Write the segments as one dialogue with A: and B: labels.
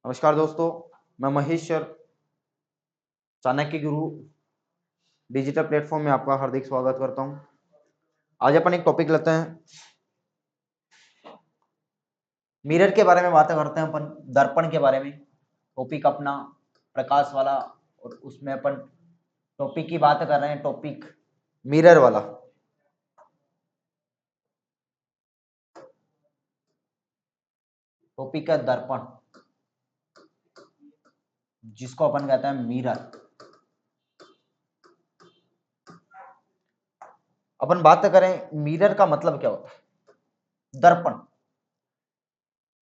A: नमस्कार दोस्तों, मैं महेश सर, चाणक्य गुरु डिजिटल प्लेटफॉर्म में आपका हार्दिक स्वागत करता हूं। आज अपन एक टॉपिक लेते हैं, मिरर के बारे में बातें करते हैं अपन, दर्पण के बारे में। टॉपिक अपना प्रकाश वाला, और उसमें अपन टॉपिक की बात कर रहे हैं, टॉपिक मिरर वाला। टॉपिक है दर्पण, जिसको अपन कहते हैं मिरर। अपन बात करें मिरर का मतलब क्या होता है। दर्पण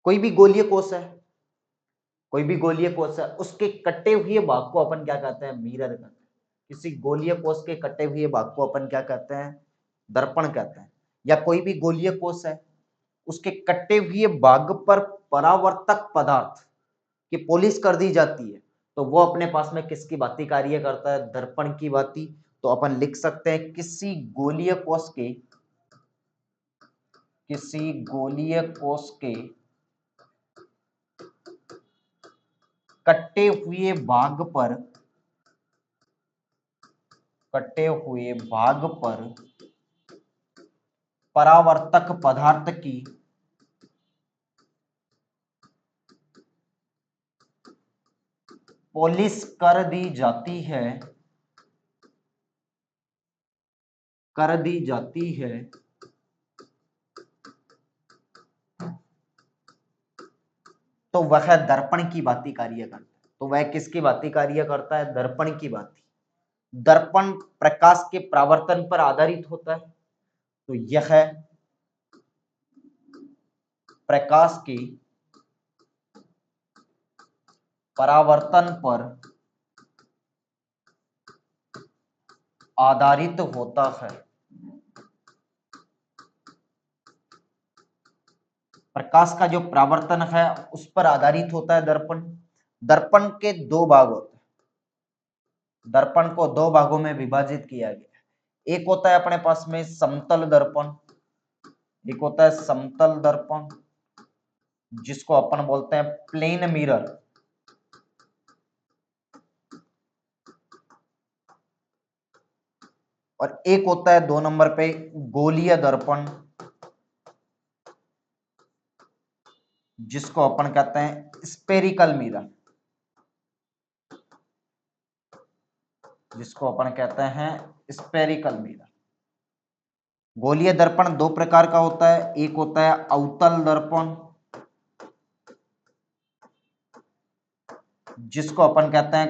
A: कोई भी गोलीय कोश है, कोई भी गोलीय कोश है, उसके कटे हुए भाग को अपन क्या कहते हैं, मिरर कहते हैं। किसी गोलीय कोश के कटे हुए भाग को अपन क्या कहते हैं, दर्पण कहते हैं। या कोई भी गोलीय कोश है, उसके कटे हुए भाग पर परावर्तक पदार्थ की पॉलिश कर दी जाती है, तो वो अपने पास में किसकी भांति कार्य करता है, दर्पण की भांति। तो अपन लिख सकते हैं किसी गोलीय कोश के कटे हुए भाग पर परावर्तक पदार्थ की पॉलिश कर दी जाती है, तो वह दर्पण की भांति कार्य करता है। तो वह किसकी भांति कार्य करता है, दर्पण की भांति। दर्पण प्रकाश के परावर्तन पर आधारित होता है, तो यह प्रकाश के परावर्तन पर आधारित होता है। प्रकाश का जो परावर्तन है उस पर आधारित होता है दर्पण। दर्पण के दो भाग होते हैं, दर्पण को दो भागों में विभाजित किया गया है। एक होता है अपने पास में समतल दर्पण, एक होता है समतल दर्पण, जिसको अपन बोलते हैं प्लेन मिरर। और एक होता है 2 नंबर पे गोलीय दर्पण, जिसको अपन कहते हैं स्पेरिकल मिरर, गोलीय दर्पण दो प्रकार का होता है। एक होता है अवतल दर्पण, जिसको अपन कहते हैं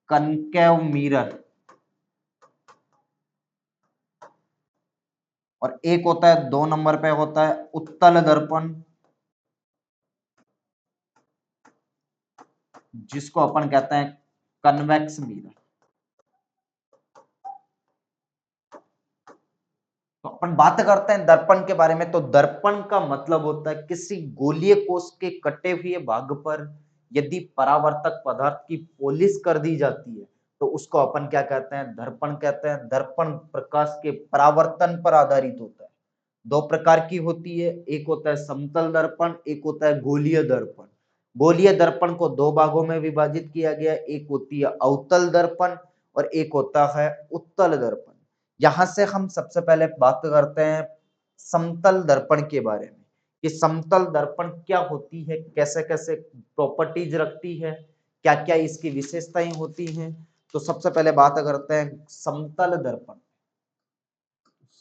A: कनकेव मिरर, और एक होता है 2 नंबर पे होता है उत्तल दर्पण, जिसको अपन कहते हैं कन्वेक्स मिरर। तो अपन बात करते हैं दर्पण के बारे में। तो दर्पण का मतलब होता है किसी गोलीय कोश के कटे हुए भाग पर यदि परावर्तक पदार्थ की पॉलिश कर दी जाती है, तो उसको अपन क्या कहते हैं, दर्पण कहते हैं। दर्पण प्रकाश के परावर्तन पर आधारित होता है। दो प्रकार की होती है, एक होता है समतल दर्पण, एक होता है गोलीय दर्पण। गोलीय दर्पण को दो भागों में विभाजित किया गया, एक होती है अवतल दर्पण और एक होता है उत्तल दर्पण। यहां से हम सबसे पहले बात करते हैं समतल दर्पण के बारे में, कि समतल दर्पण क्या होती है, कैसे कैसे प्रॉपर्टीज रखती है, क्या क्या इसकी विशेषताएं होती हैं। तो सबसे पहले बात करते हैं समतल दर्पण।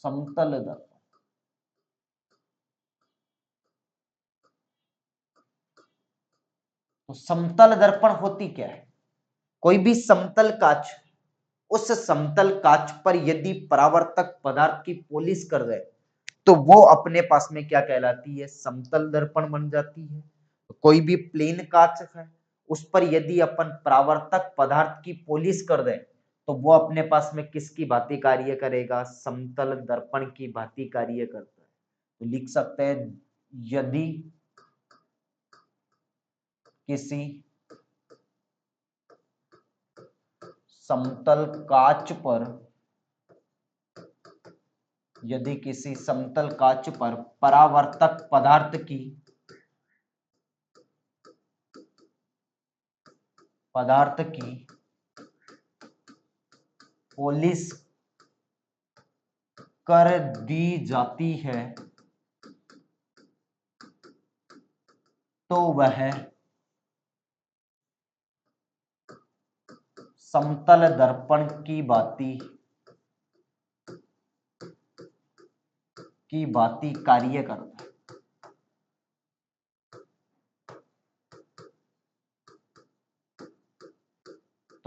A: समतल दर्पण, तो समतल दर्पण होती क्या है, कोई भी समतल कांच, उस समतल कांच पर यदि परावर्तक पदार्थ की पॉलिश कर दे, तो वो अपने पास में क्या कहलाती है, समतल दर्पण बन जाती है। कोई भी प्लेन कांच है, उस पर यदि अपन परावर्तक पदार्थ की पॉलिश कर दें, तो वो अपने पास में किसकी भांति कार्य करेगा, समतल दर्पण की भांति कार्य करता है। तो लिख सकते हैं यदि किसी समतल कांच पर परावर्तक पदार्थ की पदार्थ की पॉलिश कर दी जाती है तो वह समतल दर्पण की भांति कार्य करता है।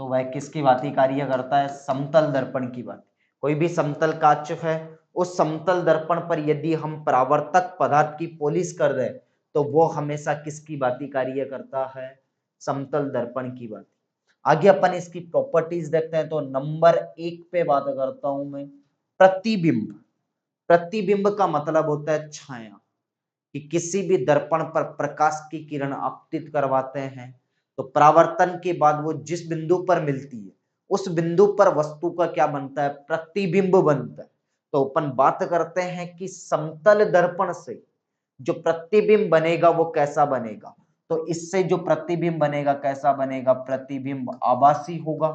A: तो वह किसकी भांति कार्य करता है? समतल दर्पण की भांति। कोई भी समतल कांच है, उस समतल दर्पण पर यदि हम परावर्तक पदार्थ की पॉलिश कर दें तो वो हमेशा किसकी भांति कार्य करता है? समतल दर्पण की भांति। आगे अपन इसकी प्रॉपर्टीज देखते हैं। तो नंबर 1 पे बात करता हूं मैं, प्रतिबिंब। प्रतिबिंब का मतलब होता है छाया, कि किसी भी दर्पण पर प्रकाश की किरण आपतित करवाते हैं तो परावर्तन के बाद वो जिस बिंदु पर मिलती है उस बिंदु पर वस्तु का क्या बनता है? प्रतिबिंब बनता है। तो अपन बात करते हैं कि समतल दर्पण से जो प्रतिबिंब बनेगा वो कैसा बनेगा? तो इससे जो प्रतिबिंब बनेगा कैसा बनेगा? प्रतिबिंब आभासी होगा,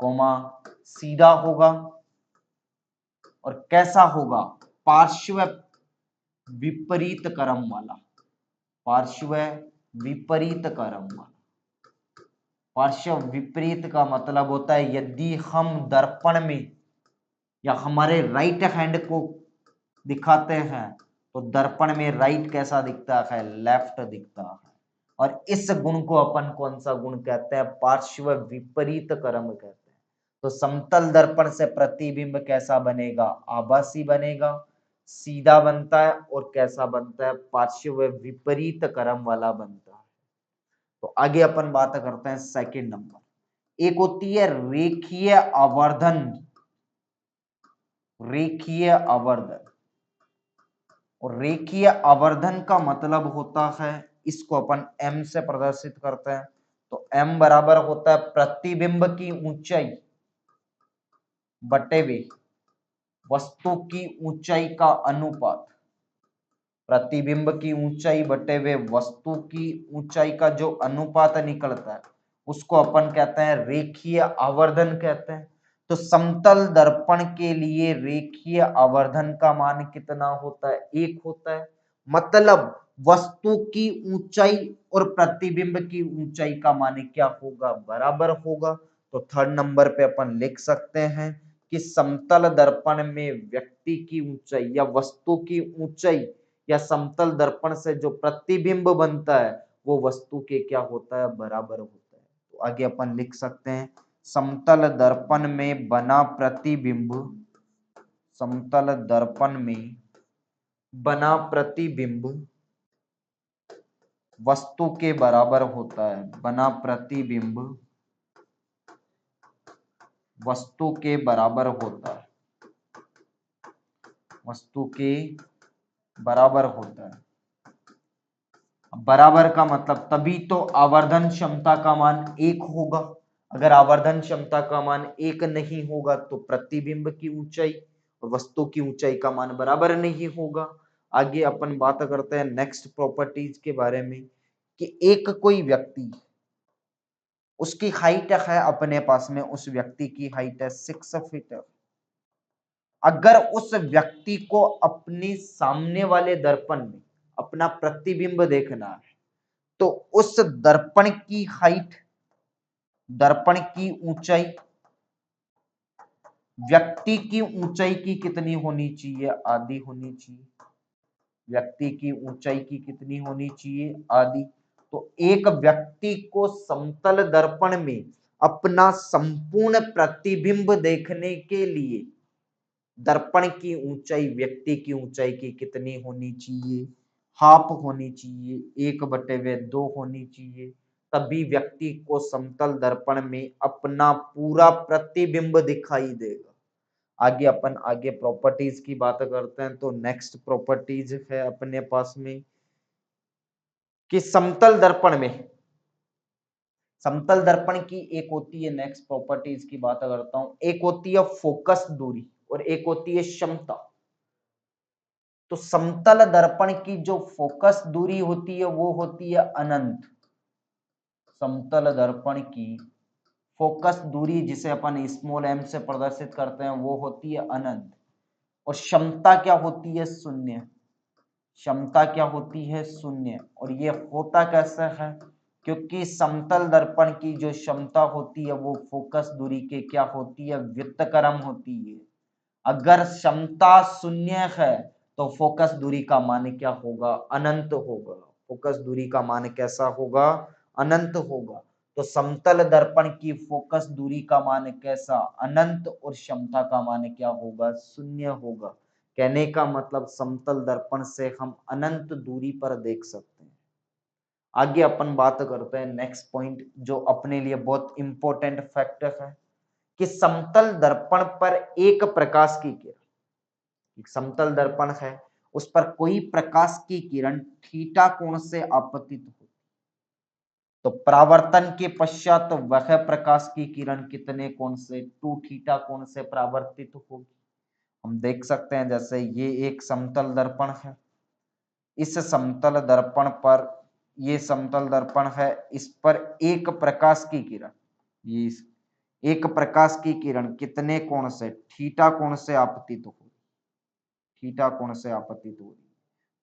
A: कोमा सीधा होगा, और कैसा होगा? पार्श्व विपरीत क्रम वाला। पार्श्व विपरीत क्रम वाला। पार्श्व विपरीत का मतलब होता है यदि हम दर्पण में या हमारे राइट हैंड को दिखाते हैं तो दर्पण में राइट कैसा दिखता है? लेफ्ट दिखता है। और इस गुण को अपन कौन सा गुण कहते हैं? पार्श्व विपरीत क्रम कहते हैं। तो समतल दर्पण से प्रतिबिंब कैसा बनेगा? आभासी बनेगा, सीधा बनता है, और कैसा बनता है? पार्श्व विपरीत क्रम वाला बनता है। तो आगे अपन बात करते हैं सेकंड नंबर। एक होती है रेखीय आवर्धन। रेखीय आवर्धन, और रेखीय आवर्धन का मतलब होता है, इसको अपन m से प्रदर्शित करते हैं। तो m बराबर होता है प्रतिबिंब की ऊंचाई बटे वे वस्तु की ऊंचाई का अनुपात। प्रतिबिंब की ऊंचाई बटे वे वस्तु की ऊंचाई का जो अनुपात निकलता है उसको अपन कहते हैं रेखीय आवर्धन कहते हैं। तो समतल दर्पण के लिए रेखीय आवर्धन का मान कितना होता है? 1 होता है। मतलब वस्तु की ऊंचाई और प्रतिबिंब की ऊंचाई का मान क्या होगा? बराबर होगा। तो थर्ड नंबर पे अपन लिख सकते हैं कि समतल दर्पण में व्यक्ति की ऊंचाई या वस्तु की ऊंचाई या समतल दर्पण से जो प्रतिबिंब बनता है वो वस्तु के क्या होता है? बराबर होता है। तो आगे अपन लिख सकते हैं समतल दर्पण में बना प्रतिबिंब, समतल दर्पण में बना प्रतिबिंब वस्तु के बराबर होता है। बना प्रतिबिंब वस्तु के बराबर होता है। वस्तु के बराबर होता है। बराबर का मतलब तभी तो आवर्धन क्षमता का मान 1 होगा। अगर आवर्धन क्षमता का मान 1 नहीं होगा तो प्रतिबिंब की ऊंचाई और वस्तु की ऊंचाई का मान बराबर नहीं होगा। आगे अपन बात करते हैं नेक्स्ट प्रॉपर्टीज के बारे में कि एक कोई व्यक्ति, उसकी हाइट है अपने पास में, उस व्यक्ति की हाइट है 6 फीट। अगर उस व्यक्ति को अपने सामने वाले दर्पण में अपना प्रतिबिंब देखना है तो उस दर्पण की हाइट, दर्पण की ऊंचाई व्यक्ति की ऊंचाई की कितनी होनी चाहिए? आधी होनी चाहिए। व्यक्ति की ऊंचाई की कितनी होनी चाहिए? आधी। तो एक व्यक्ति को समतल दर्पण में अपना संपूर्ण प्रतिबिंब देखने के लिए दर्पण की ऊंचाई व्यक्ति की ऊंचाई की कितनी होनी चाहिए? हाफ होनी चाहिए, 1/2 होनी चाहिए। तभी व्यक्ति को समतल दर्पण में अपना पूरा प्रतिबिंब दिखाई देगा। आगे अपन प्रॉपर्टीज की बात करते हैं। तो नेक्स्ट प्रॉपर्टीज है अपने पास में कि समतल दर्पण की एक होती है, नेक्स्ट प्रॉपर्टीज की बात करता हूं, एक होती है फोकस दूरी और एक होती है क्षमता। तो समतल दर्पण की जो फोकस दूरी होती है वो होती है अनंत। समतल दर्पण की फोकस दूरी जिसे अपन स्मॉल m से प्रदर्शित करते हैं वो होती है अनंत, और क्षमता क्या होती है? शून्य। क्षमता क्या होती है? शून्य। और ये होता कैसे है? क्योंकि समतल दर्पण की जो क्षमता होती है वो फोकस दूरी के क्या होती है? व्युत्क्रम होती है। अगर क्षमता शून्य है तो फोकस दूरी का मान क्या होगा? अनंत होगा। फोकस दूरी का मान कैसा होगा? अनंत होगा। तो समतल दर्पण की फोकस दूरी का मान कैसा? अनंत, और क्षमता का मान क्या होगा? शून्य होगा। कहने का मतलब समतल दर्पण से हम अनंत दूरी पर देख सकते हैं। आगे अपन बात करते हैं नेक्स्ट पॉइंट, जो अपने लिए बहुत इंपॉर्टेंट फैक्टर है कि समतल दर्पण पर एक प्रकाश की किरण, एक समतल दर्पण है उस पर कोई प्रकाश की किरण थीटा कोण से आपतित हो, तो परावर्तन के पश्चात वह प्रकाश की किरण कितने कोण से? 2 थीटा कोण से परावर्तित होगी। हम देख सकते हैं जैसे ये एक समतल दर्पण है, इस समतल दर्पण पर, ये समतल दर्पण है, इस पर एक प्रकाश की किरण, ये एक प्रकाश की किरण कितने कोण से? थीटा कोण से आपतित हो, थीटा कोण से आपतित हो रही।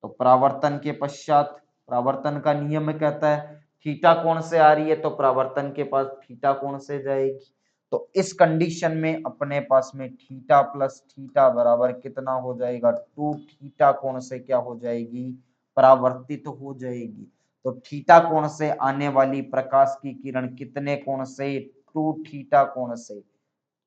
A: तो परावर्तन के पश्चात, परावर्तन का नियम कहता है थीटा कोण से आ रही है तो परावर्तन के पास थीटा कोण से जाएगी। तो इस कंडीशन में अपने पास में थीटा प्लस थीटा बराबर कितना हो जाएगा? 2 थीटा कोण से क्या हो जाएगी? परावर्तित हो जाएगी। तो थीटा कोण से आने वाली प्रकाश की किरण कितने कोण से? 2 थीटा कोण से।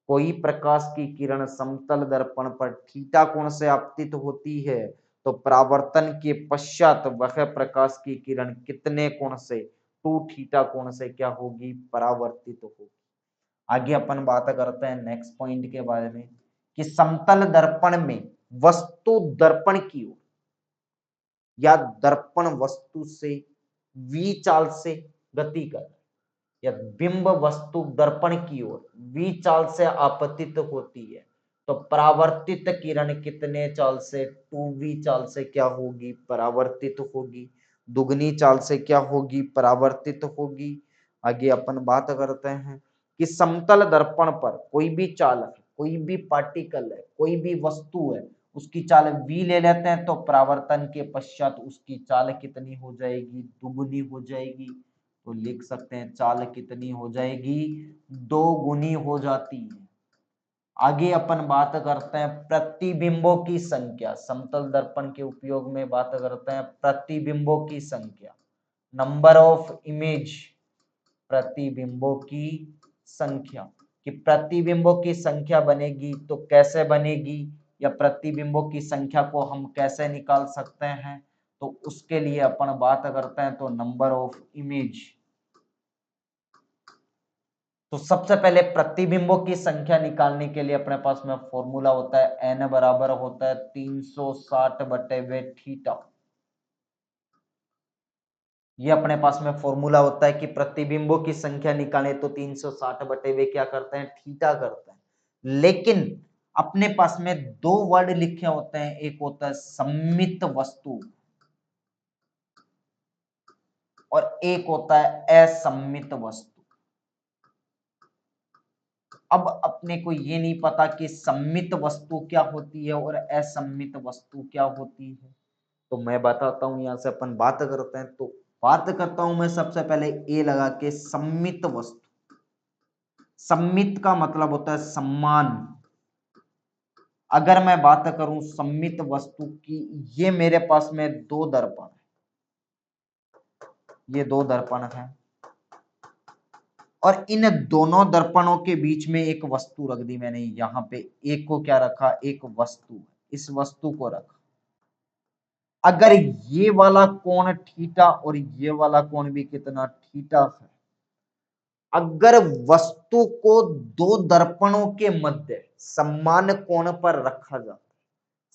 A: कोई प्रकाश की किरण समतल दर्पण पर थीटा कोण से आपतित होती है तो परावर्तन के पश्चात वह प्रकाश की किरण कितने कोण से? 2 थीटा कोण से क्या होगी? परावर्तित होगी। आगे अपन बात करते हैं नेक्स्ट पॉइंट के बारे में कि समतल दर्पण में वस्तु दर्पण की ओर या दर्पण वस्तु से v चाल से गति कर, या बिंब वस्तु दर्पण की ओर v चाल से आपतित होती है तो परावर्तित किरण कितने चाल से? 2v चाल से क्या होगी? परावर्तित होगी। दुगनी चाल से क्या होगी? परावर्तित होगी। आगे अपन बात करते हैं कि समतल दर्पण पर कोई भी चाल है, कोई भी पार्टिकल है, कोई भी वस्तु है, उसकी चाल v ले लेते हैं तो परावर्तन के पश्चात उसकी चाल कितनी हो जाएगी? दुगुनी हो जाएगी। तो लिख सकते हैं चाल कितनी हो जाएगी? 2 गुनी हो जाती है। आगे अपन बात करते हैं प्रतिबिंबों की संख्या। समतल दर्पण के उपयोग में बात करते हैं प्रतिबिंबों की संख्या, नंबर ऑफ इमेज, प्रतिबिंबों की संख्या। कि प्रतिबिंबों की संख्या बनेगी तो कैसे बनेगी, या प्रतिबिंबों की संख्या को हम कैसे निकाल सकते हैं? तो उसके लिए अपन बात करते हैं तो नंबर ऑफ इमेज। तो सबसे पहले प्रतिबिंबों की संख्या निकालने के लिए अपने पास में फॉर्मूला होता है n बराबर होता है 360 बटे वे थीटा। ये अपने पास में फॉर्मूला होता है कि प्रतिबिंबों की संख्या निकालें तो 360 बटे वे क्या करते हैं? थीटा करते हैं। लेकिन अपने पास में 2 वर्ड लिखे होते हैं, एक होता है सममित वस्तु और एक होता है असममित वस्तु। अब अपने को ये नहीं पता कि सममित वस्तु क्या होती है और असममित वस्तु क्या होती है, तो मैं बताता हूं। यहां से अपन बात करते हैं तो बात करता हूं मैं सबसे पहले ए लगा के सममित वस्तु। सममित का मतलब होता है सम्मान। अगर मैं बात करूं सममित वस्तु की, ये मेरे पास में 2 दर्पण है, ये 2 दर्पण है और इन दोनों दर्पणों के बीच में एक वस्तु रख दी मैंने। यहां पे एक को क्या रखा? एक वस्तु, इस वस्तु को रखा। अगर ये वाला कोण थीटा और ये वाला कोण भी कितना? थीटा है। अगर वस्तु को 2 दर्पणों के मध्य समान कोण पर रखा जाता,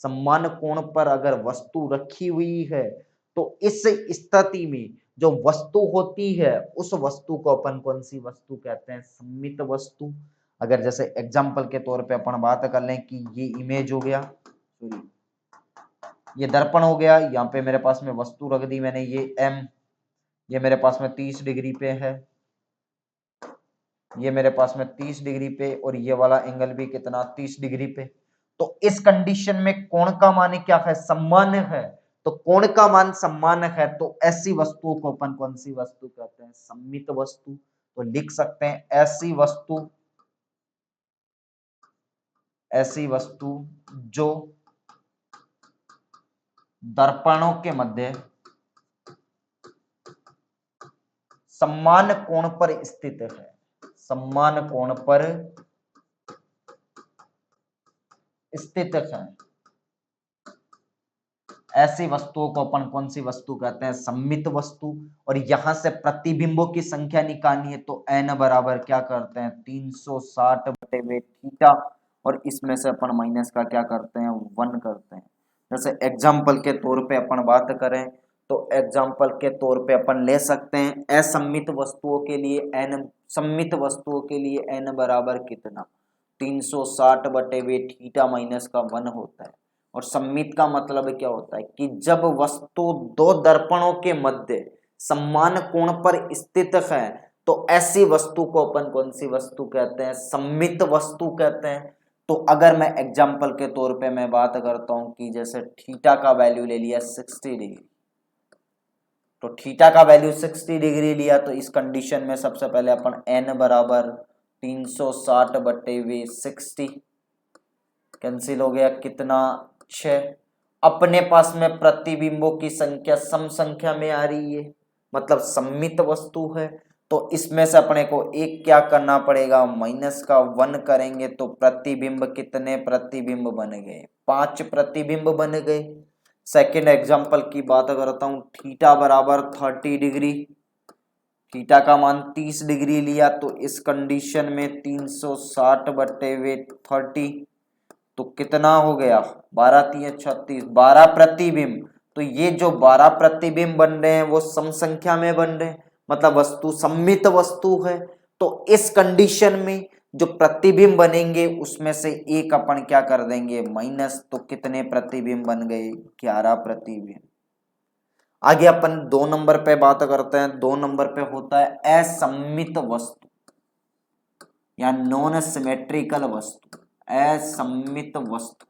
A: समान कोण पर अगर वस्तु रखी हुई है तो इस स्थिति में जो वस्तु होती है उस वस्तु को अपन कौन सी वस्तु कहते हैं? सममित वस्तु। अगर जैसे एग्जांपल के तौर पे अपन बात कर लें कि ये इमेज हो गया, सॉरी ये दर्पण हो गया, यहाँ पे मेरे पास में वस्तु रख दी मैंने, ये m, ये मेरे पास में 30 डिग्री पे है, ये मेरे पास में 30 डिग्री पे और ये वाला एंगल भी कितना 30 डिग्री पे। तो इस कंडीशन में कोण का मान क्या है, सम्मान्य है। तो कोण का मान सम्मान्य है तो ऐसी वस्तुओं को अपन कौन सी वस्तु कहते हैं, सममित वस्तु। तो लिख सकते हैं ऐसी वस्तु जो दर्पणों के मध्य समान कोण पर स्थित है, समान कोण पर स्थित है, ऐसी वस्तुओं को अपन कौन सी वस्तु कहते हैं, सममित वस्तु। और यहां से प्रतिबिंबों की संख्या निकालनी है तो n बराबर क्या करते हैं 360 बटे वे थीटा, और इसमें से अपन माइनस का क्या करते हैं 1 करते हैं। जैसे एग्जाम्पल के तौर पे अपन बात करें तो एग्जाम्पल के तौर पे अपन ले सकते हैं असम्मित वस्तुओं के लिए n, सम्मित वस्तुओं के लिए n बराबर कितना 360 बटे वे थीटा माइनस का 1 होता है। और सम्मित का मतलब क्या होता है कि जब वस्तु दो दर्पणों के मध्य समान कोण पर स्थित है तो ऐसी वस्तु को अपन कौन सी वस्तु कहते हैं, सम्मित वस्तु कहते हैं। तो अगर मैं एग्जाम्पल के तौर पे मैं बात करता हूं कि जैसे थीटा का वैल्यू ले लिया 60 डिग्री, तो थीटा का वैल्यू 60 डिग्री लिया तो इस कंडीशन में सबसे पहले अपन n बराबर 360 बटे वे 60 कैंसिल हो गया, कितना 6। अपने पास में प्रतिबिंबों की संख्या सम संख्या में आ रही है, मतलब सम्मित वस्तु है। तो इसमें से अपने को एक क्या करना पड़ेगा, माइनस का 1 करेंगे तो प्रतिबिंब कितने प्रतिबिंब बन गए, 5 प्रतिबिंब बन गए। सेकेंड एग्जांपल की बात करता हूं, थीटा बराबर 30 डिग्री, थीटा का मान 30 डिग्री लिया तो इस कंडीशन में 360 बटे वे 30 तो कितना हो गया 12 3 36, 12 प्रतिबिंब। तो ये जो 12 प्रतिबिंब बन रहे हैं वो सम संख्या में बन रहे हैं, मतलब वस्तु सम्मित वस्तु है। तो इस कंडीशन में जो प्रतिबिंब बनेंगे उसमें से एक अपन क्या कर देंगे माइनस, तो कितने प्रतिबिंब बन गए 11 प्रतिबिंब। आगे अपन 2 नंबर पे बात करते हैं। 2 नंबर पे होता है असम्मित वस्तु या नॉन सिमेट्रिकल वस्तु, असम्मित वस्तु।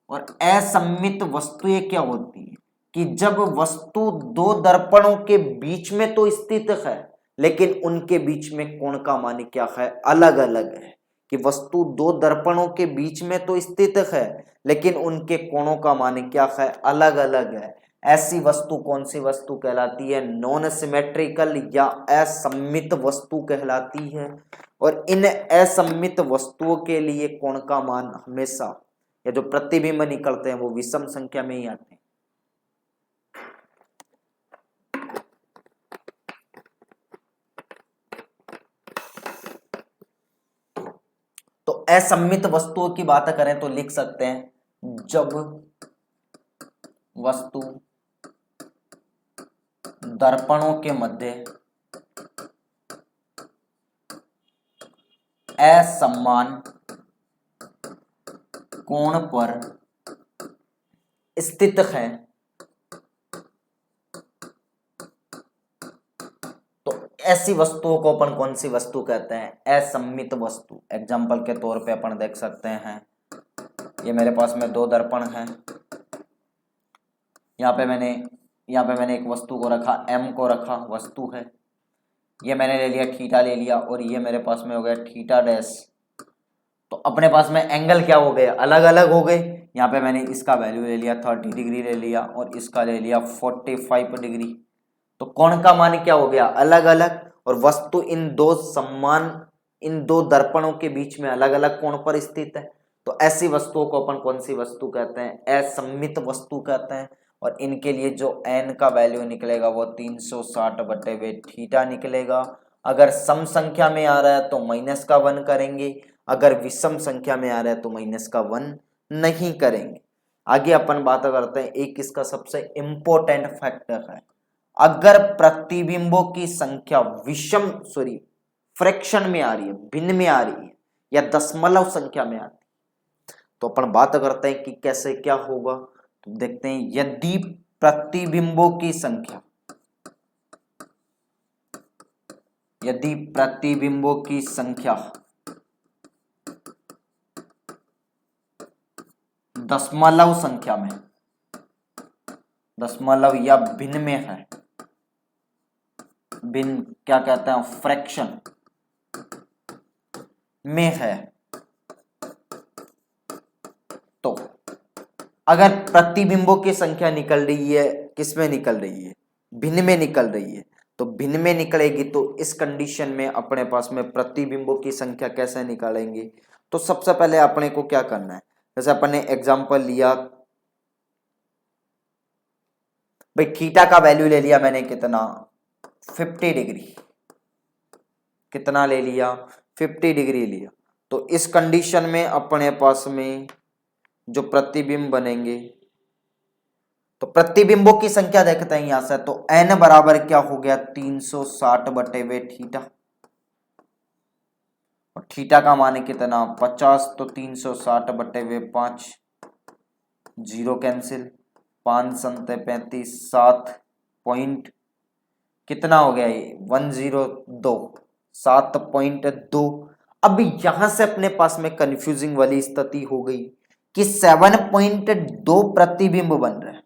A: और असम्मित वस्तुएं क्या होती है कि जब वस्तु दो दर्पणों के बीच में तो स्थित है लेकिन उनके बीच में कोण का मान क्या है, अलग अलग है। कि वस्तु दो दर्पणों के बीच में तो स्थित है लेकिन उनके कोणों का मान क्या है, अलग अलग है। ऐसी वस्तु कौन सी वस्तु कहलाती है, नॉन सिमेट्रिकल या असम्मित वस्तु कहलाती है। और इन असम्मित वस्तुओं के लिए कोण का मान हमेशा या जो प्रतिबिंब निकलते हैं वो विषम संख्या में ही आते हैं। तो असम्मित वस्तुओं की बात करें तो लिख सकते हैं जब वस्तु दर्पणों के मध्य असमान कोण पर स्थित है तो ऐसी वस्तुओं को अपन कौन सी वस्तु कहते हैं, असम्मित वस्तु। एग्जाम्पल के तौर पे अपन देख सकते हैं ये मेरे पास में 2 दर्पण हैं, यहाँ पे मैंने एक वस्तु को रखा, m को रखा, वस्तु है। ये मैंने ले लिया थीटा ले लिया और ये मेरे पास में हो गया थीटा डैश। तो अपने पास में एंगल क्या हो गए, अलग अलग हो गए। यहाँ पे मैंने इसका वैल्यू ले लिया 30 डिग्री ले लिया और इसका ले लिया 45 डिग्री। तो कोण का मान क्या हो गया, अलग अलग। और वस्तु इन दो दर्पणों के बीच में अलग अलग कोण पर स्थित है। तो ऐसी वस्तुओं को अपन कौन सी वस्तु कहते हैं, असम्मित वस्तु कहते हैं। और इनके लिए जो n का वैल्यू निकलेगा वो 360 बटे वे थीटा निकलेगा। अगर सम संख्या में आ रहा है तो माइनस का 1 करेंगे, अगर विषम संख्या में आ रहा है तो माइनस का 1 नहीं करेंगे। आगे अपन बात करते हैं, एक इसका सबसे इंपॉर्टेंट फैक्टर है, अगर प्रतिबिंबों की संख्या फ्रैक्शन में आ रही है, भिन्न में आ रही है या दशमलव संख्या में आती है तो अपन बात करते हैं कि कैसे क्या होगा। तो देखते हैं, यदि प्रतिबिंबों की संख्या यदि प्रतिबिंबों की संख्या दशमलव संख्या में, दशमलव या भिन्न में है, भिन्न क्या कहते हैं, फ्रैक्शन में है, तो अगर प्रतिबिंबों की संख्या निकल रही है, किस में निकल रही है, भिन्न में निकल रही है, तो भिन्न में निकलेगी तो इस कंडीशन में अपने पास में प्रतिबिंबों की संख्या कैसे निकालेंगे। तो सबसे पहले अपने को क्या करना है, जैसे अपन ने एग्जांपल लिया भाई, थीटा का वैल्यू ले लिया मैंने कितना, 50 डिग्री, कितना ले लिया, 50 डिग्री लिया। तो इस कंडीशन में अपने पास में जो प्रतिबिंब बनेंगे, तो प्रतिबिंबों की संख्या देखते हैं यहां से, तो n बराबर क्या हो गया, 360 बटे वे थीटा, और थीटा का मान कितना 50, तो 360 बटे वे 5, जीरो कैंसिल, 5 संते 35, 7 पॉइंट कितना हो गया ये 102, 7.2। अब यहां से अपने पास में कंफ्यूजिंग वाली स्थिति हो गई कि 7.2 प्रतिबिंब बन रहे हैं,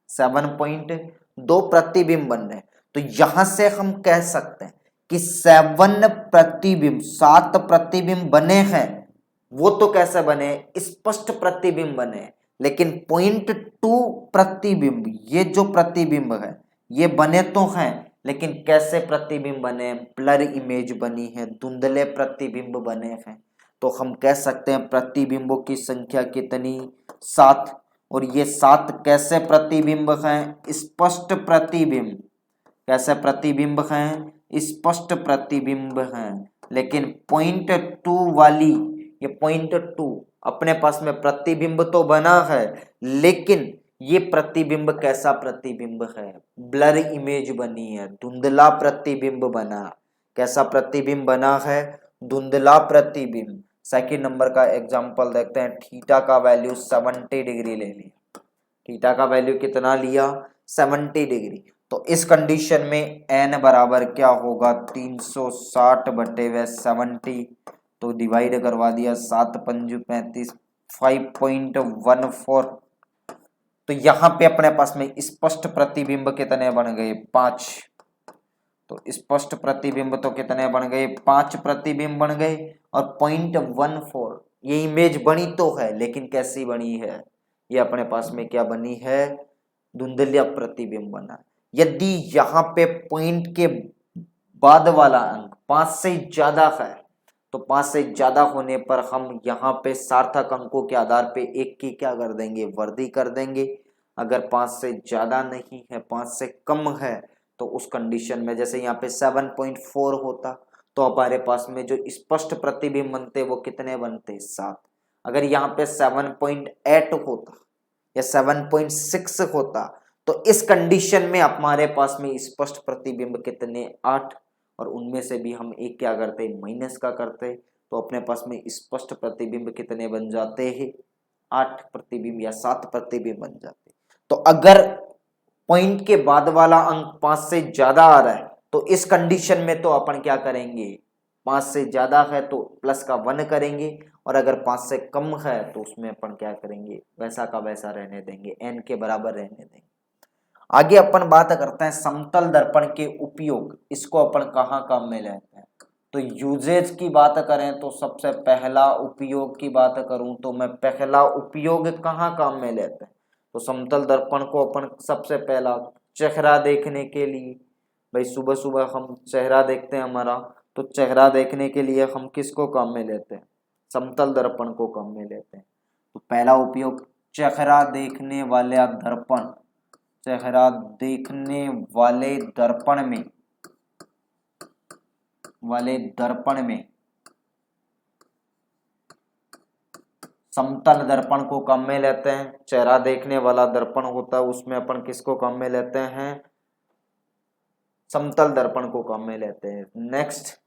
A: 7.2 प्रतिबिंब बन रहे हैं। तो यहां से हम कह सकते हैं कि 7 प्रतिबिंब, 7 प्रतिबिंब बने हैं, वो तो कैसे बने, स्पष्ट प्रतिबिंब बने, लेकिन 0.2 प्रतिबिंब, ये जो प्रतिबिंब है ये बने तो हैं, लेकिन कैसे प्रतिबिंब बने, ब्लर इमेज बनी है, धुंधले प्रतिबिंब बने हैं। तो हम कह सकते हैं प्रतिबिंबों की संख्या कितनी, 7, और ये 7 कैसे प्रतिबिंब हैं, स्पष्ट प्रतिबिंब, कैसे प्रतिबिंब हैं, स्पष्ट प्रतिबिंब हैं। लेकिन 0.2 वाली, ये 0.2 अपने पास में प्रतिबिंब तो बना है, लेकिन ये प्रतिबिंब कैसा प्रतिबिंब है, ब्लर इमेज बनी है, धुंधला प्रतिबिंब बना। कैसा प्रतिबिंब बना है, धुंधला प्रतिबिंब। सेकंड नंबर का एग्जांपल देखते हैं, थीटा का वैल्यू 70 डिग्री ले लिया, थीटा का वैल्यू कितना लिया, 70 डिग्री। तो इस कंडीशन में n बराबर क्या होगा, 360 बटे वे 70, तो डिवाइड करवा दिया, 7 पंजू 35, 5.14। तो यहां पे अपने पास में स्पष्ट प्रतिबिंब कितने बन गए, 5। तो स्पष्ट प्रतिबिंब तो कितने बन गए, 5 प्रतिबिंब बन गए, और 0.14 ये इमेज बनी तो है, लेकिन कैसी बनी है, ये अपने पास में क्या बनी है, धुंधला प्रतिबिंब बना। यदि यहाँ पे पॉइंट के बाद वाला अंक 5 से ज्यादा है, तो 5 से ज्यादा होने पर हम यहाँ पे सार्थक अंकों के आधार पे एक की क्या कर देंगे, वर्दी कर देंगे। अगर 5 से ज्यादा नहीं है, 5 से कम है, तो उस कंडीशन में जैसे यहाँ पे 7.4 होता, तो हमारे पास में जो स्पष्ट प्रतिबिंब बनते वो कितने बनते, 7। अगर यहाँ पे 7.8 होता या 7.6 होता, तो इस कंडीशन में हमारे पास में स्पष्ट प्रतिबिंब कितने, 8, और उनमें से भी हम एक क्या करते, माइनस का करते, तो अपने पास में स्पष्ट प्रतिबिंब कितने बन जाते हैं, 8 प्रतिबिंब या 7 प्रतिबिंब बन जाते। तो अगर पॉइंट के बाद वाला अंक 5 से ज्यादा आ रहा है, तो इस कंडीशन में तो अपन क्या करेंगे, 5 से ज्यादा है तो प्लस का 1 करेंगे, और अगर 5 से कम है तो उसमें अपन क्या करेंगे, वैसा का वैसा रहने देंगे, n के बराबर रहने देंगे। आगे अपन बात करते हैं समतल दर्पण के उपयोग, इसको अपन कहाँ काम में लेते हैं। तो यूजेज की बात करें तो सबसे पहला उपयोग की बात करूं तो मैं पहला उपयोग कहाँ काम में लेते हैं, तो समतल दर्पण को अपन सबसे पहला चेहरा देखने के लिए, भाई सुबह सुबह हम चेहरा देखते हैं हमारा, तो चेहरा देखने के लिए हम किसको काम में लेते हैं, समतल दर्पण को काम में लेते हैं। तो पहला उपयोग चेहरा देखने वाले दर्पण, चेहरा देखने वाले दर्पण में, समतल दर्पण को काम में लेते हैं। चेहरा देखने वाला दर्पण होता है उसमें अपन किसको काम में लेते हैं, समतल दर्पण को काम में लेते हैं। नेक्स्ट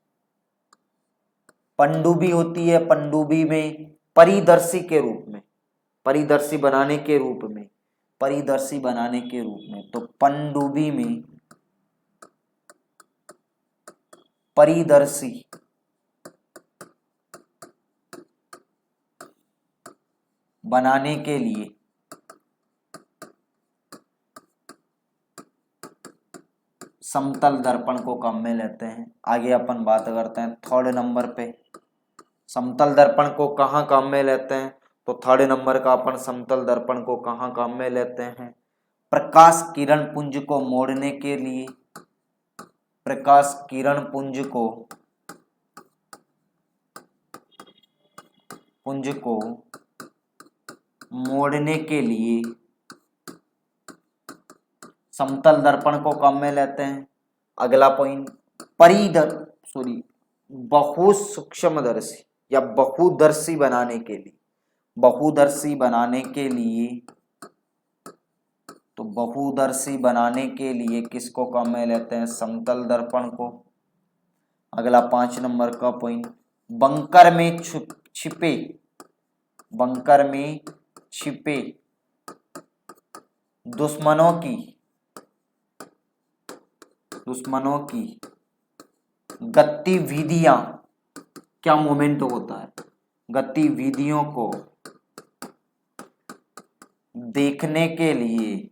A: पनडुब्बी होती है, पनडुब्बी में परिदर्शी के रूप में, परिदर्शी बनाने के रूप में, परिदर्शी बनाने के रूप में, तो पनडुब्बी में परिदर्शी बनाने के लिए समतल दर्पण को काम में लेते हैं। आगे अपन बात करते हैं थर्ड नंबर पे, समतल दर्पण को कहाँ काम में लेते हैं। तो थर्ड नंबर का अपन समतल दर्पण को कहाँ काम में लेते हैं, प्रकाश किरण पुंज को मोड़ने के लिए, प्रकाश किरण पुंज को मोड़ने के लिए समतल दर्पण को काम में लेते हैं। अगला पॉइंट बहुसूक्ष्मदर्शी या बहुदर्शी बनाने के लिए, बहुदर्शी बनाने के लिए, तो बहुदर्शी बनाने के लिए किसको काम में लेते हैं, समतल दर्पण को। अगला 5 नंबर का पॉइंट, बंकर में छिपे दुश्मनों की गतिविधियां, क्या मूवमेंट होता है, गतिविधियों को देखने के लिए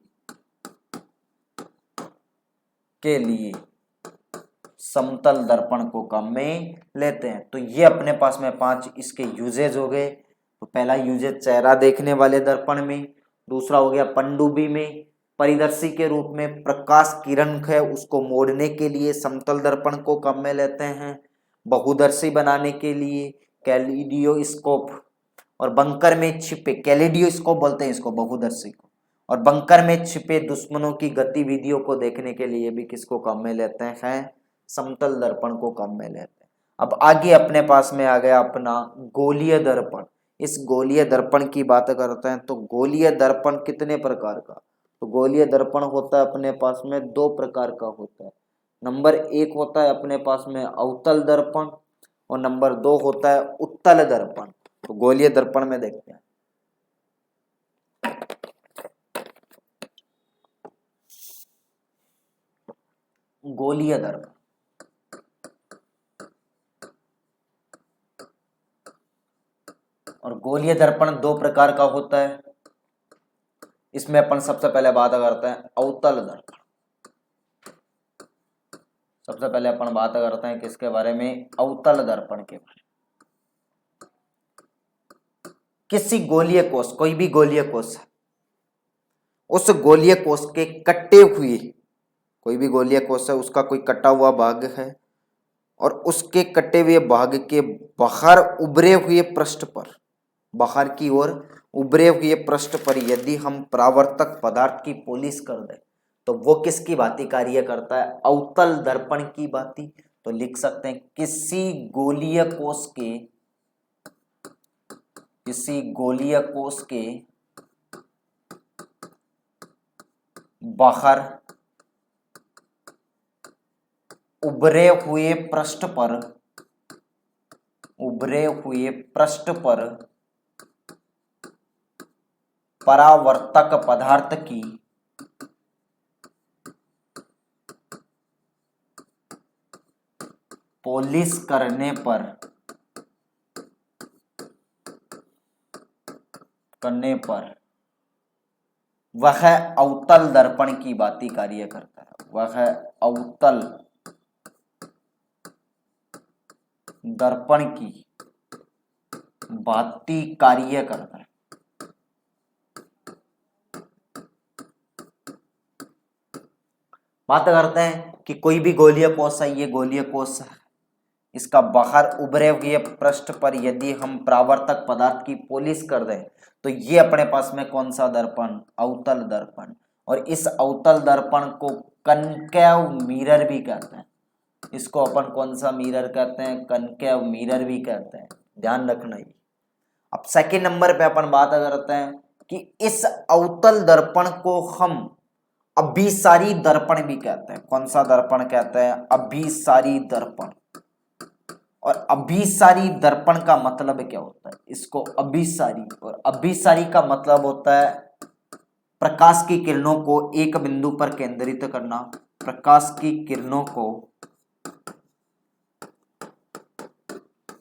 A: समतल दर्पण को काम में लेते हैं। तो ये अपने पास में 5 इसके यूजेज हो गए। तो पहला यूजेज चेहरा देखने वाले दर्पण में, दूसरा हो गया पनडुब्बी में परिदर्शी के रूप में प्रकाश किरण है उसको मोड़ने के लिए समतल दर्पण को काम में लेते हैं, बहुदर्शी बनाने के लिए कैलिडियोस्कोप, और बंकर में छिपे, कैलिडियोस्कोप बोलते हैं इसको बहुदर्शी को, और बंकर में छिपे दुश्मनों की गतिविधियों को देखने के लिए भी किसको काम में लेते हैं, समतल दर्पण को काम में लेते हैं। अब आगे अपने पास में आ गया अपना गोलीय दर्पण। इस गोलीय दर्पण की बात करते हैं तो गोलीय दर्पण कितने प्रकार का, तो गोलीय दर्पण होता है अपने पास में 2 प्रकार का होता है। नंबर 1 होता है अपने पास में अवतल दर्पण और नंबर 2 होता है उत्तल दर्पण। तो गोलीय दर्पण में देखते हैं, गोलीय दर्पण, और गोलीय दर्पण 2 प्रकार का होता है। इसमें अपन सबसे पहले बात करते हैं अवतल दर्पण। सबसे पहले अपन बात करते हैं किसके बारे में, अवतल दर्पण के बारे में। किसी गोलीय कोष, कोई भी गोलीय कोष है, उस गोलीय कोष के कटे हुए, कोई भी गोलीय कोष है उसका कोई कटा हुआ भाग है और उसके कटे हुए भाग के बाहर उभरे हुए पृष्ठ पर, बाहर की ओर उभरे हुए पृष्ठ पर यदि हम परावर्तक पदार्थ की पॉलिश कर दें तो वो किसकी भांति कार्य करता है, अवतल दर्पण की भांति। तो लिख सकते हैं किसी गोलीय कोष के बाहर उभरे हुए पृष्ठ पर परावर्तक पदार्थ की पॉलिश करने पर वह अवतल दर्पण की भांति कार्य करता है, वह अवतल दर्पण की भांति कार्य करता है। बात करते हैं कि कोई भी गोलीय कोष है, ये गोलीय कोष है, इसका बाहर उभरे हुए पृष्ठ पर यदि हम परावर्तक पदार्थ की पॉलिश कर दें तो ये अपने पास में कौन सा दर्पण, अवतल दर्पण। और इस अवतल दर्पण को कनकेव मिरर भी कहते हैं। इसको अपन कौन सा मिरर कहते हैं, कनकेव मिरर भी कहते हैं, ध्यान रखना ही। अब सेकंड नंबर पे अपन बात करते हैं कि इस अवतल दर्पण को हम अभिसारी दर्पण भी कहते हैं। कौन सा दर्पण कहते हैं, अभिसारी दर्पण। और अभिसारी दर्पण का मतलब क्या होता है, इसको अभिसारी, और अभिसारी का मतलब होता है प्रकाश की किरणों को एक बिंदु पर केंद्रित करना, प्रकाश की किरणों को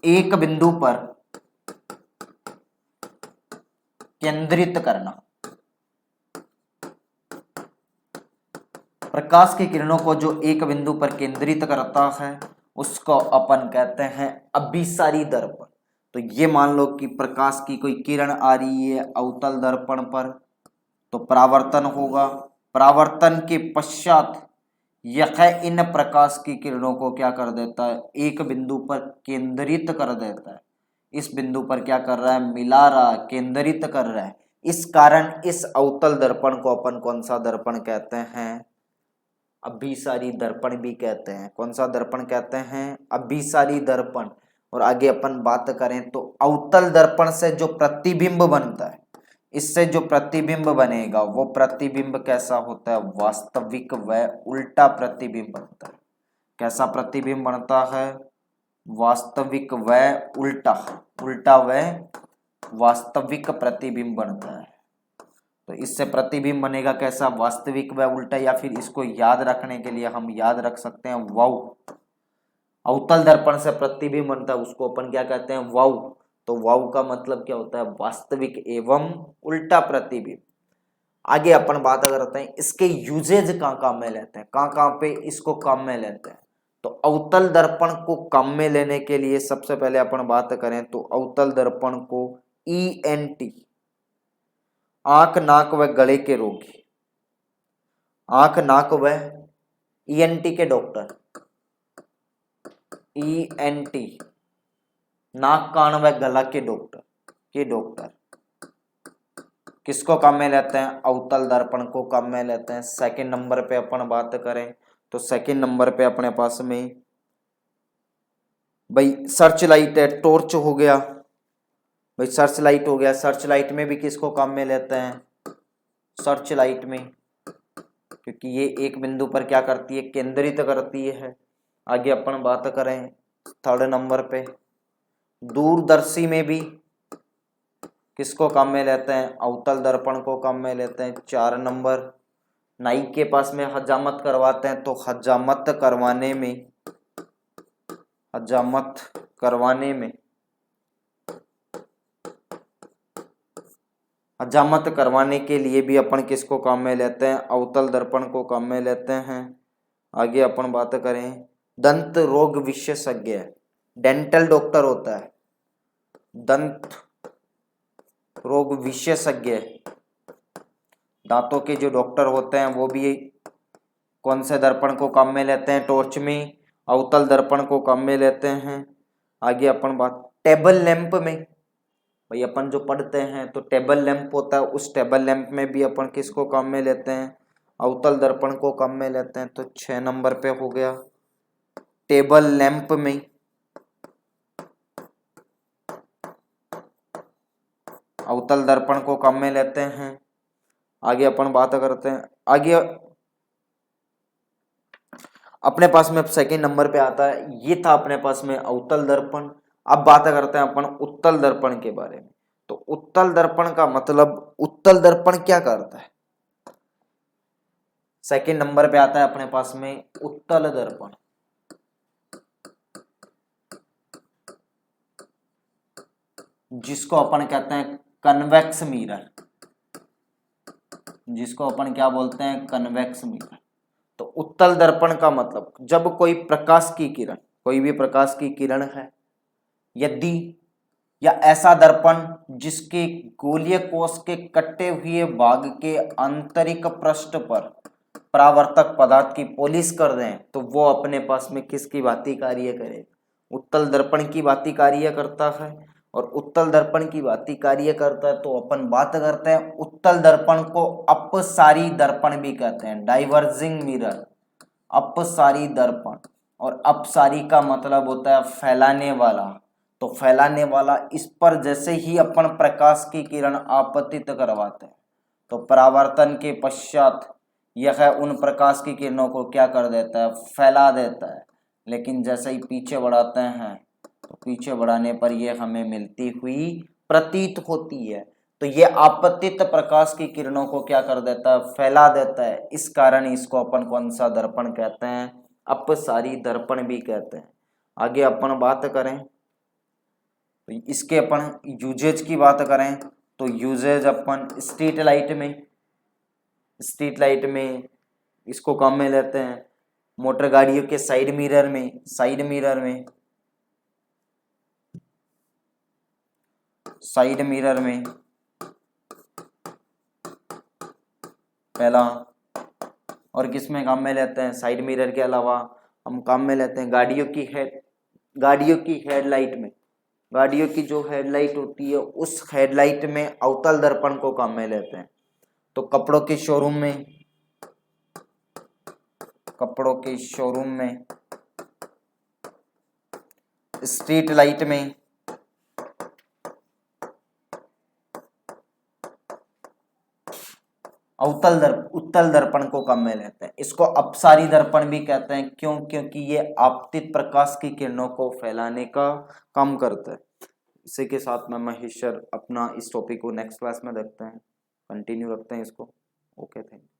A: एक बिंदु पर केंद्रित करना, प्रकाश की किरणों को जो एक बिंदु पर केंद्रित करता है उसको अपन कहते हैं अभिसारी दर्पण। तो ये मान लो कि प्रकाश की कोई किरण आ रही है अवतल दर्पण पर, तो परावर्तन होगा, परावर्तन के पश्चात यह इन प्रकाश की किरणों को क्या कर देता है, एक बिंदु पर केंद्रित कर देता है। इस बिंदु पर क्या कर रहा है, मिला रहा है, केंद्रित कर रहा है। इस कारण इस अवतल दर्पण को अपन कौन सा दर्पण कहते हैं, अभिसारी दर्पण भी कहते हैं। कौन सा दर्पण कहते हैं, अभिसारी दर्पण। और आगे अपन बात करें तो अवतल दर्पण से जो प्रतिबिंब बनता है, इससे जो प्रतिबिंब बनेगा वो प्रतिबिंब कैसा होता है, वास्तविक व उल्टा प्रतिबिंब बनता है। कैसा प्रतिबिंब बनता है, वास्तविक व उल्टा, उल्टा व वास्तविक प्रतिबिंब बनता है। तो इससे प्रतिबिंब बनेगा कैसा, वास्तविक व उल्टा, या फिर इसको याद रखने के लिए हम याद रख सकते हैं वाउ। अवतल दर्पण से प्रतिबिंब बनता है उसको अपन क्या कहते हैं, वाउ। तो वाउ का मतलब क्या होता है, वास्तविक एवं उल्टा प्रतिबिंब। आगे अपन बात करते हैं इसके यूजेज कहाँ काम में लेते हैं, कहाँ कहाँ पे इसको काम में लेते हैं। तो अवतल दर्पण को काम में लेने के लिए सबसे पहले अपन बात करें तो अवतल दर्पण को ENT, आंख नाक व गले के रोगी, आंख नाक व ENT के डॉक्टर, ENT नाक कान व गला के डॉक्टर, ये डॉक्टर किसको काम में लेते हैं, अवतल दर्पण को काम में लेते हैं। सेकंड नंबर पे अपन बात करें तो सेकंड नंबर पे अपने पास में भाई सर्च लाइट है, टॉर्च हो गया, भाई सर्च लाइट हो गया। सर्च लाइट में भी किसको काम में लेते हैं, सर्च लाइट में, क्योंकि ये एक बिंदु पर क्या करती है, केंद्रित करती है। आगे अपन बात करें थर्ड नंबर पे दूरदर्शी में भी किसको काम में लेते हैं, अवतल दर्पण को काम में लेते हैं। 4 नंबर नाई के पास में हजामत करवाते हैं, तो हजामत करवाने के लिए भी अपन किसको काम में लेते हैं, अवतल दर्पण को काम में लेते हैं। आगे अपन बात करें दंत रोग विशेषज्ञ, डेंटल डॉक्टर होता है, दंत रोग विशेषज्ञ, दांतों के जो डॉक्टर होते हैं वो भी कौन से दर्पण को काम में लेते हैं, टॉर्च में अवतल दर्पण को काम में लेते हैं। आगे अपन बात टेबल लैंप में, भाई अपन जो पढ़ते हैं तो टेबल लैंप होता है, उस टेबल लैंप में भी अपन किसको काम में लेते हैं, अवतल दर्पण को काम में लेते हैं। तो 6 नंबर पे हो गया टेबल लैंप में अवतल दर्पण को काम में लेते हैं। आगे अपन बात करते हैं, आगे अपने पास में सेकंड नंबर पे आता है, ये था अपने पास में अवतल दर्पण। अब बात करते हैं अपन उत्तल दर्पण के बारे में। तो उत्तल दर्पण का मतलब, उत्तल दर्पण क्या करता है, सेकंड नंबर पे आता है अपने पास में उत्तल दर्पण। जिसको अपन कहते हैं कन्वेक्स मिरर, जिसको अपन क्या बोलते हैं, कन्वेक्स मिरर। तो उत्तल दर्पण का मतलब जब कोई प्रकाश की किरण, कोई भी प्रकाश की किरण है, यदि या ऐसा दर्पण जिसके गोलीय कोश के कटे हुए भाग के आंतरिक पृष्ठ पर परावर्तक पदार्थ की पॉलिश कर दें, तो वो अपने पास में किसकी भांति कार्य करेगा, उत्तल दर्पण की भांति कार्य करता है। और उत्तल दर्पण की भांति कार्य करता है तो अपन बात करते हैं उत्तल दर्पण को अपसारी दर्पण भी कहते हैं, डाइवर्जिंग मिरर, अपसारी दर्पण। और अपसारी का मतलब होता है फैलाने वाला। तो फैलाने वाला, इस पर जैसे ही अपन प्रकाश की किरण आपतित करवाते हैं तो परावर्तन के पश्चात यह उन प्रकाश की किरणों को क्या कर देता है, फैला देता है। लेकिन जैसे ही पीछे बढ़ाते हैं तो पीछे बढ़ाने पर यह हमें मिलती हुई प्रतीत होती है। तो ये आपतित प्रकाश की किरणों को क्या कर देता है, फैला देता है। इस कारण इसको अपन कौन सा दर्पण कहते हैं, अपसारी दर्पण भी कहते हैं। आगे अपन बात करें तो इसके अपन यूजेज की बात करें तो यूजेज अपन स्ट्रीट लाइट में इसको काम में लेते हैं, मोटर गाड़ियों के साइड मिरर में पहला, और किस में काम में लेते हैं, साइड मिरर के अलावा हम काम में लेते हैं गाड़ियों की हेडलाइट में, गाड़ियों की जो हेडलाइट होती है उस हेडलाइट में अवतल दर्पण को काम में लेते हैं। तो कपड़ों के शोरूम में स्ट्रीट लाइट में उत्तल दर्पण को काम में लेते हैं। इसको अपसारी दर्पण भी कहते हैं, क्यों? क्योंकि ये आपतित प्रकाश की किरणों को फैलाने का काम करता है। इसी के साथ में महेश सर अपना इस टॉपिक को नेक्स्ट क्लास में देखते हैं, कंटिन्यू रखते हैं इसको। Okay, thank you.